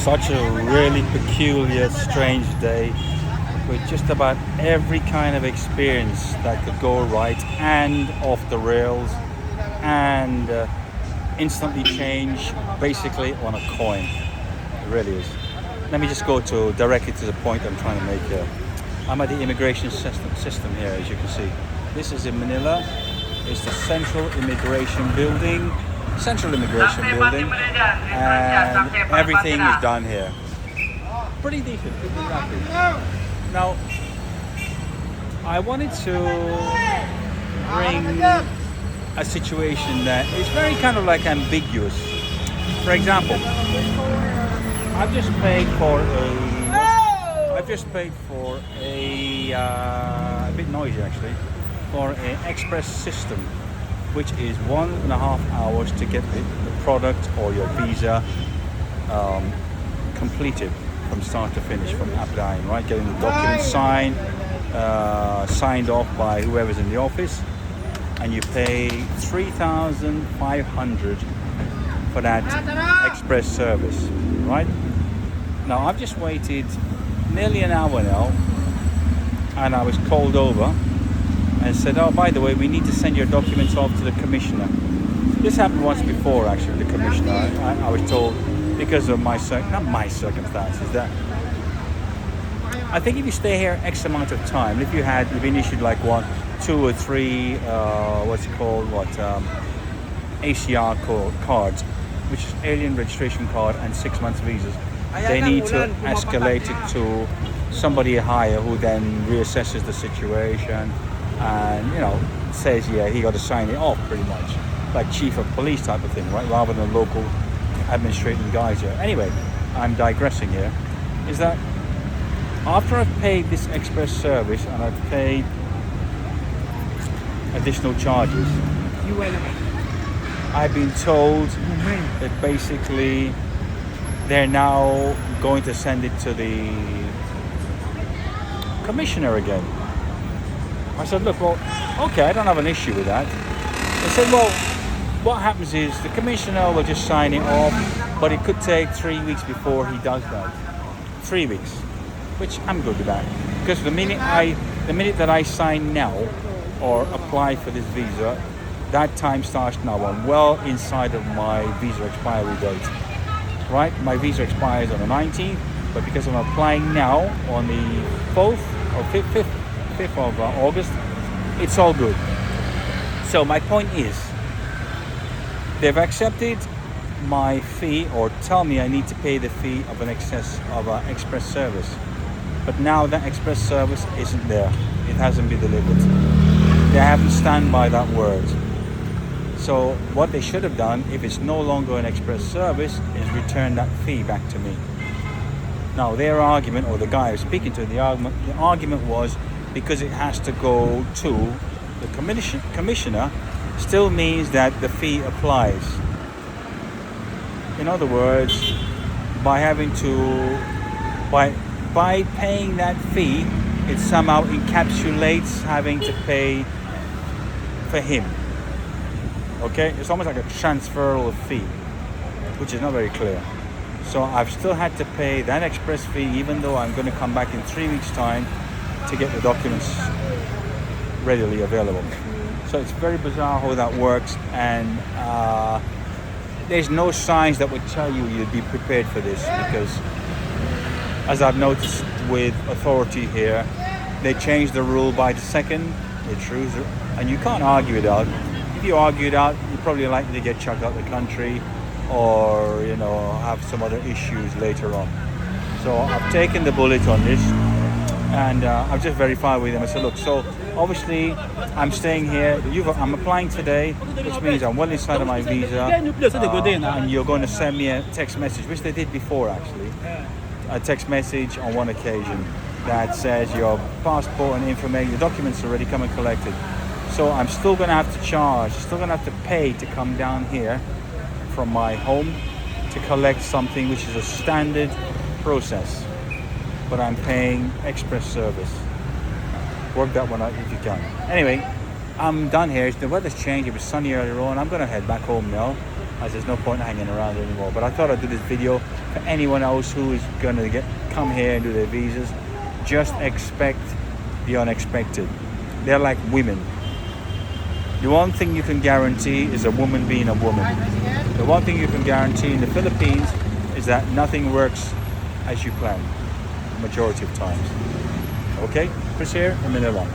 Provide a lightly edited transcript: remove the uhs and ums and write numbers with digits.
such a really peculiar, strange day with just about every kind of experience that could go right and off the rails and instantly change basically on a coin. It really is. Let me just go directly to the point I'm trying to make here. I'm at the immigration system here, as you can see. This is in Manila. It's the Central Immigration Building, and everything is done here. Pretty decent, pretty happy. Now, I wanted to bring a situation that is very kind of like ambiguous. For example, I've just paid for a bit noisy actually, for an express system, which is 1.5 hours to get the product or your visa completed from start to finish, from Ati-Atihan, right? Getting the documents signed off by whoever's in the office, and you pay 3,500 for that express service, right? Now I've just waited nearly an hour now, and I was called over and said, oh, by the way, we need to send your documents off to the commissioner. This happened once before, actually, the commissioner. I was told, because of not my circumstances, that I think if you stay here X amount of time, if you've been issued like 1, 2 or 3, ACR cards, which is alien registration card, and 6 months visas, they need to escalate it to somebody higher who then reassesses the situation and, says, yeah, he got to sign it off, pretty much. Like chief of police type of thing, right? Rather than local administrating guys here. Anyway, I'm digressing here. Is that after I've paid this express service and I've paid additional charges, I've been told that basically they're now going to send it to the commissioner again. I said, look, well, okay, I don't have an issue with that. They said, well, what happens is the commissioner will just sign it off, but it could take 3 weeks before he does that. 3 weeks, which I'm good with that. Because the minute that I sign now or apply for this visa, that time starts now. I'm well inside of my visa expiry date. Right? My visa expires on the 19th, but because I'm applying now on the 4th or 5th of August, it's all good. So my point is, they've accepted my fee, or tell me I need to pay the fee of an excess of an express service. But now that express service isn't there. It hasn't been delivered. They haven't stand by that word. So what they should have done, if it's no longer an express service, is return that fee back to me. Now their argument, or the guy I was speaking to, the argument was because it has to go to the commissioner, still means that the fee applies. In other words, by paying that fee, it somehow encapsulates having to pay for him. Okay, it's almost like a transferal of fee, which is not very clear. So I've still had to pay that express fee, even though I'm going to come back in 3 weeks' time to get the documents readily available. So it's very bizarre how that works, and there's no signs that would tell you you'd be prepared for this, because as I've noticed with authority here, they change the rule by the second, and you can't argue it out. If you argue it out, you're probably likely to get chucked out of the country, or have some other issues later on. So I've taken the bullet on this, and I've just verified with them. I said, look, so obviously I'm staying here, I'm applying today, which means I'm well inside of my visa, and you're going to send me a text message, which they did before actually, a text message on one occasion that says your passport and information, your documents are already come and collected. So I'm still going to have to charge, still going to have to pay to come down here from my home to collect something which is a standard process, but I'm paying express service. Work that one out if you can. Anyway, I'm done here. The weather's changed. It was sunny earlier on. I'm going to head back home now. as there's no point hanging around anymore. But I thought I'd do this video for anyone else who is gonna come here and do their visas. Just expect the unexpected. They're like women. The one thing you can guarantee is a woman being a woman. The one thing you can guarantee in the Philippines is that nothing works as you plan, majority of times. Okay, Chris here in Manila.